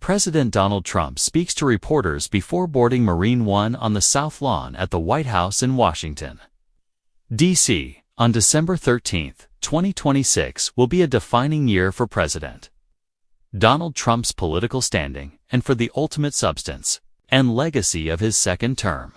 President Donald Trump speaks to reporters before boarding Marine One on the South Lawn at the White House in Washington, D.C. On December 13, 2026 will be a defining year for President Donald Trump's political standing and for the ultimate substance and legacy of his second term.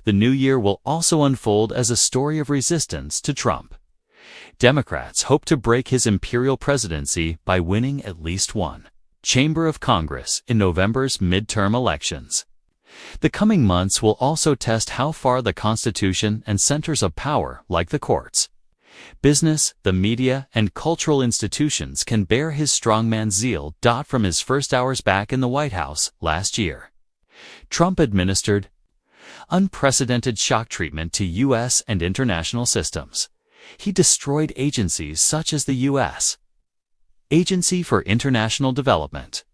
The new year will also unfold as a story of resistance to Trump. Democrats hope to break his imperial presidency by winning at least one chamber of Congress in November's midterm elections. The coming months will also test how far the Constitution and centers of power, like the courts, business, the media, and cultural institutions can bear his strongman zeal. From his first hours back in the White House last year, Trump administered unprecedented shock treatment to U.S. and international systems. He destroyed agencies such as the U.S. Agency for International Development,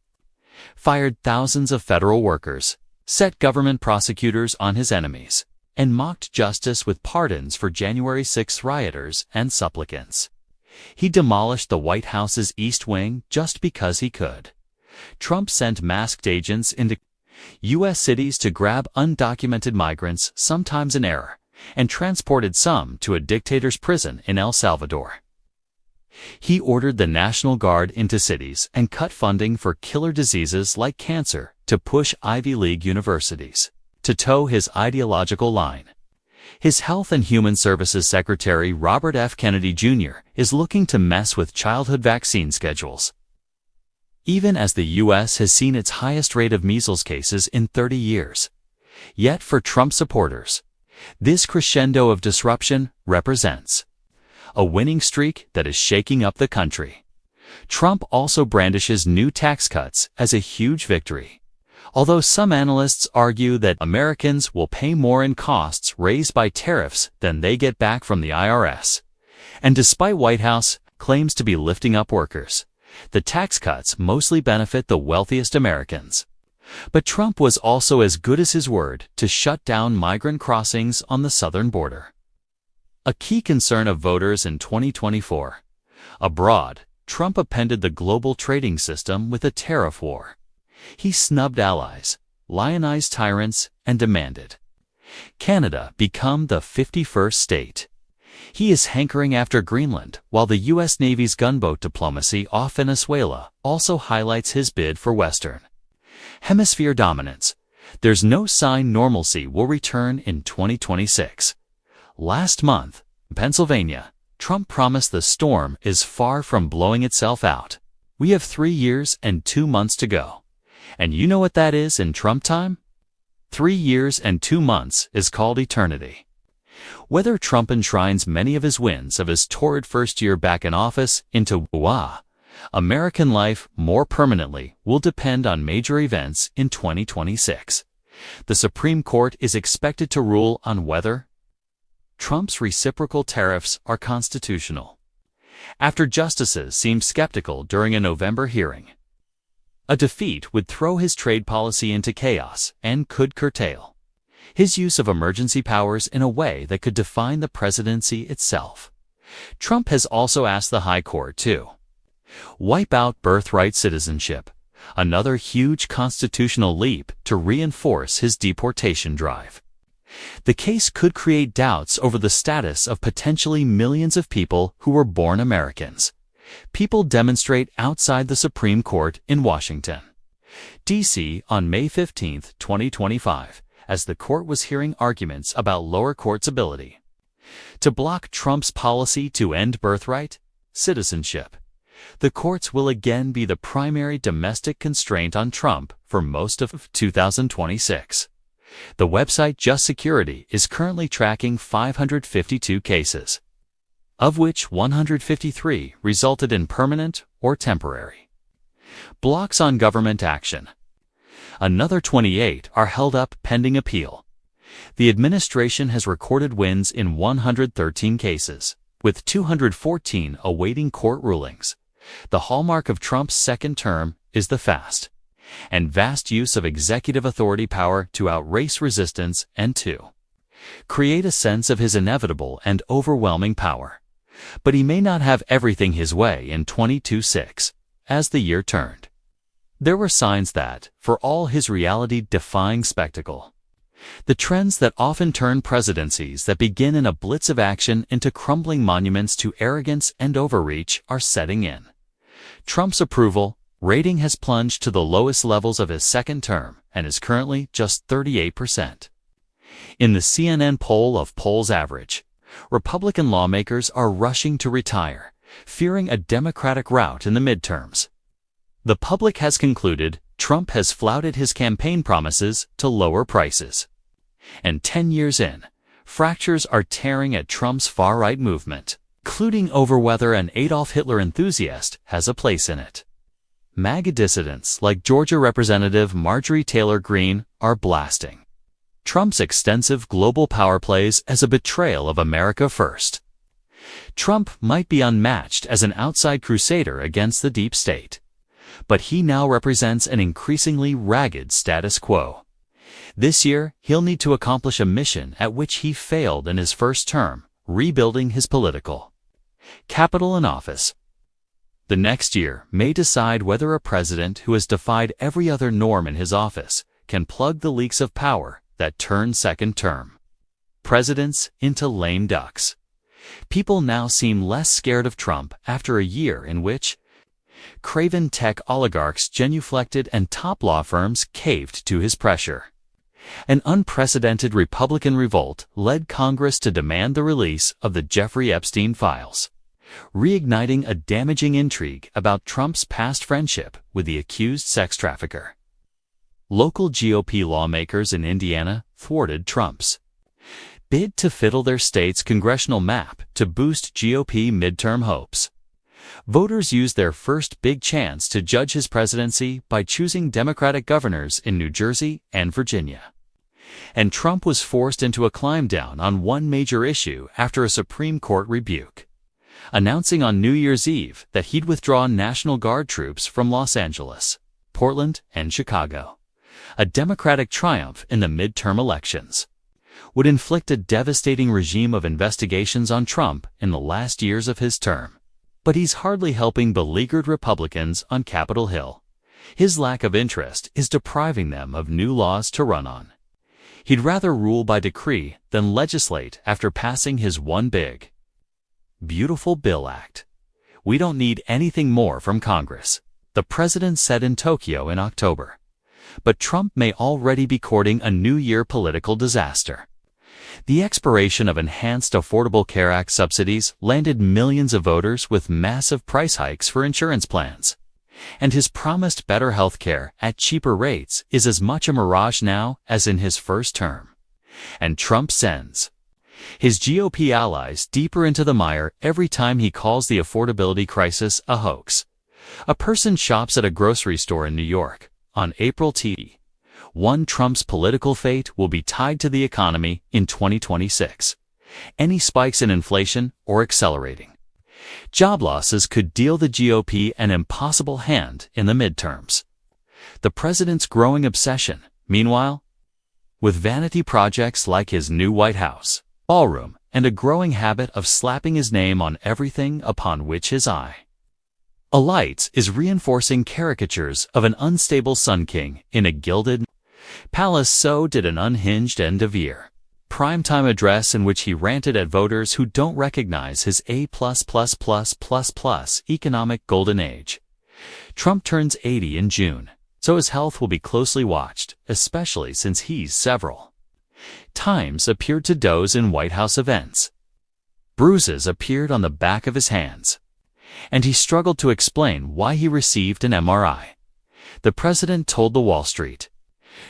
fired thousands of federal workers, set government prosecutors on his enemies, and mocked justice with pardons for January 6 rioters and supplicants. He demolished the White House's East Wing just because he could. Trump sent masked agents into U.S. cities to grab undocumented migrants, sometimes in error, and transported some to a dictator's prison in El Salvador. He ordered the National Guard into cities and cut funding for killer diseases like cancer to push Ivy League universities to toe his ideological line. His Health and Human Services Secretary Robert F. Kennedy Jr. is looking to mess with childhood vaccine schedules, even as the U.S. has seen its highest rate of measles cases in 30 years. Yet for Trump supporters, this crescendo of disruption represents a winning streak that is shaking up the country. Trump also brandishes new tax cuts as a huge victory, although some analysts argue that Americans will pay more in costs raised by tariffs than they get back from the IRS. And despite White House claims to be lifting up workers, the tax cuts mostly benefit the wealthiest Americans. But Trump was also as good as his word to shut down migrant crossings on the southern border, a key concern of voters in 2024. Abroad, Trump upended the global trading system with a tariff war. He snubbed allies, lionized tyrants, and demanded Canada become the 51st state. He is hankering after Greenland, while the U.S. Navy's gunboat diplomacy off Venezuela also highlights his bid for Western Hemisphere dominance. There's no sign normalcy will return in 2026. Last month, in Pennsylvania, Trump promised the storm is far from blowing itself out. We have 3 years and 2 months to go. And you know what that is in Trump time? 3 years and 2 months is called eternity. Whether Trump enshrines many of his wins of his torrid first year back in office into American life more permanently will depend on major events in 2026. The Supreme Court is expected to rule on whether Trump's reciprocal tariffs are constitutional, after justices seemed skeptical during a November hearing. A defeat would throw his trade policy into chaos and could curtail his use of emergency powers in a way that could define the presidency itself. Trump has also asked the High Court to wipe out birthright citizenship, another huge constitutional leap to reinforce his deportation drive. The case could create doubts over the status of potentially millions of people who were born Americans. People demonstrate outside the Supreme Court in Washington, D.C. on May 15, 2025, as the court was hearing arguments about lower courts' ability to block Trump's policy to end birthright citizenship. The courts will again be the primary domestic constraint on Trump for most of 2026. The website Just Security is currently tracking 552 cases, of which 153 resulted in permanent or temporary blocks on government action. Another 28 are held up pending appeal. The administration has recorded wins in 113 cases, with 214 awaiting court rulings. The hallmark of Trump's second term is the fast and vast use of executive authority power to outrace resistance and to create a sense of his inevitable and overwhelming power. But he may not have everything his way in 2026, as the year turned. There were signs that, for all his reality-defying spectacle, the trends that often turn presidencies that begin in a blitz of action into crumbling monuments to arrogance and overreach are setting in. Trump's approval rating has plunged to the lowest levels of his second term and is currently just 38%. In the CNN poll of polls average, Republican lawmakers are rushing to retire, fearing a Democratic rout in the midterms. The public has concluded Trump has flouted his campaign promises to lower prices. And 10 years in, fractures are tearing at Trump's far-right movement, including over whether an Adolf Hitler enthusiast has a place in it. MAGA dissidents like Georgia Representative Marjorie Taylor Greene are blasting Trump's extensive global power plays as a betrayal of America first. Trump might be unmatched as an outside crusader against the deep state, but he now represents an increasingly ragged status quo. This year, he'll need to accomplish a mission at which he failed in his first term, rebuilding his political capital in office. The next year may decide whether a president who has defied every other norm in his office can plug the leaks of power that turn second term presidents into lame ducks. People now seem less scared of Trump after a year in which craven tech oligarchs genuflected and top law firms caved to his pressure. An unprecedented Republican revolt led Congress to demand the release of the Jeffrey Epstein files, reigniting a damaging intrigue about Trump's past friendship with the accused sex trafficker. Local GOP lawmakers in Indiana thwarted Trump's bid to fiddle their state's congressional map to boost GOP midterm hopes. Voters used their first big chance to judge his presidency by choosing Democratic governors in New Jersey and Virginia. And Trump was forced into a climb down on one major issue after a Supreme Court rebuke, announcing on New Year's Eve that he'd withdraw National Guard troops from Los Angeles, Portland, and Chicago. A Democratic triumph in the midterm elections would inflict a devastating regime of investigations on Trump in the last years of his term. But he's hardly helping beleaguered Republicans on Capitol Hill. His lack of interest is depriving them of new laws to run on. He'd rather rule by decree than legislate after passing his one big, beautiful bill act. We don't need anything more from Congress, the president said in Tokyo in October. But Trump may already be courting a New Year political disaster. The expiration of enhanced Affordable Care Act subsidies landed millions of voters with massive price hikes for insurance plans. And his promised better health care at cheaper rates is as much a mirage now as in his first term. And Trump sends his GOP allies deeper into the mire every time he calls the affordability crisis a hoax. A person shops at a grocery store in New York on April 1. Trump's political fate will be tied to the economy in 2026. Any spikes in inflation or accelerating job losses could deal the GOP an impossible hand in the midterms. The president's growing obsession, meanwhile, with vanity projects like his new White House ballroom and a growing habit of slapping his name on everything upon which his eye alights, is reinforcing caricatures of an unstable Sun King in a gilded palace. So did an unhinged end-of-year primetime address in which he ranted at voters who don't recognize his A+++++ economic golden age. Trump turns 80 in June, so his health will be closely watched, especially since he's several times appeared to doze in White House events. Bruises appeared on the back of his hands, and he struggled to explain why he received an MRI. The president told the Wall Street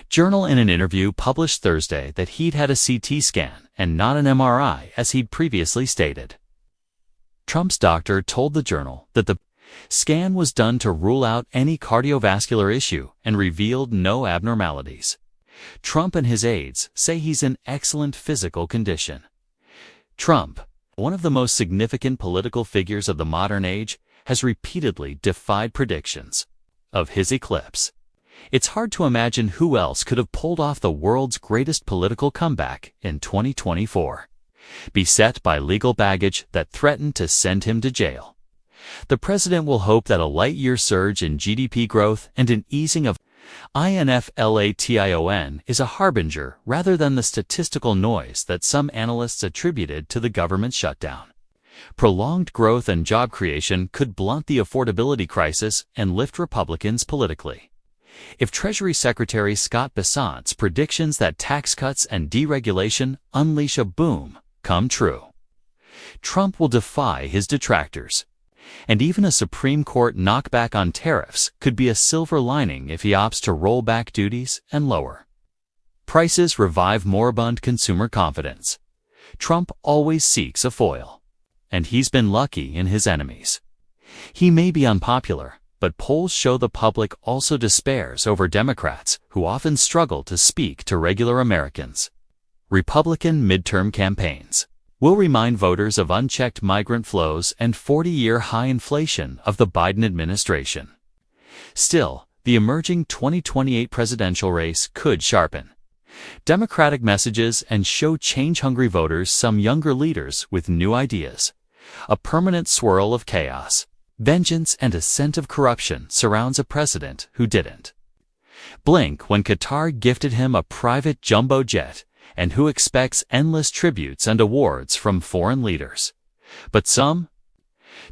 Journal in an interview published Thursday that he'd had a CT scan and not an MRI as he'd previously stated. Trump's doctor told the Journal that the scan was done to rule out any cardiovascular issue and revealed no abnormalities. Trump and his aides say he's in excellent physical condition. Trump, one of the most significant political figures of the modern age, has repeatedly defied predictions of his eclipse. It's hard to imagine who else could have pulled off the world's greatest political comeback in 2024. Beset by legal baggage that threatened to send him to jail, The president will hope that a light-year surge in GDP growth and an easing of inflation is a harbinger rather than the statistical noise that some analysts attributed to the government shutdown. Prolonged growth and job creation could blunt the affordability crisis and lift Republicans politically. If Treasury Secretary Scott Bessent's predictions that tax cuts and deregulation unleash a boom come true, Trump will defy his detractors. And even a Supreme Court knockback on tariffs could be a silver lining if he opts to roll back duties and lower prices, revive moribund consumer confidence. Trump always seeks a foil, and he's been lucky in his enemies. He may be unpopular, but polls show the public also despairs over Democrats who often struggle to speak to regular Americans. Republican midterm campaigns will remind voters of unchecked migrant flows and 40-year high inflation of the Biden administration. Still, the emerging 2028 presidential race could sharpen Democratic messages and show change-hungry voters some younger leaders with new ideas. A permanent swirl of chaos, vengeance, and a scent of corruption surrounds a president who didn't blink when Qatar gifted him a private jumbo jet, and who expects endless tributes and awards from foreign leaders. But some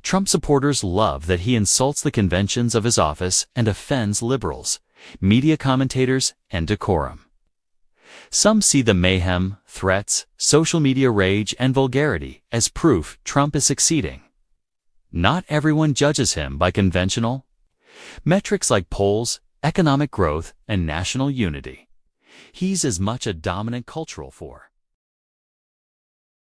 Trump supporters love that he insults the conventions of his office and offends liberals, media commentators, and decorum. Some see the mayhem, threats, social media rage, and vulgarity as proof Trump is succeeding. Not everyone judges him by conventional metrics like polls, economic growth, and national unity. He's as much a dominant cultural force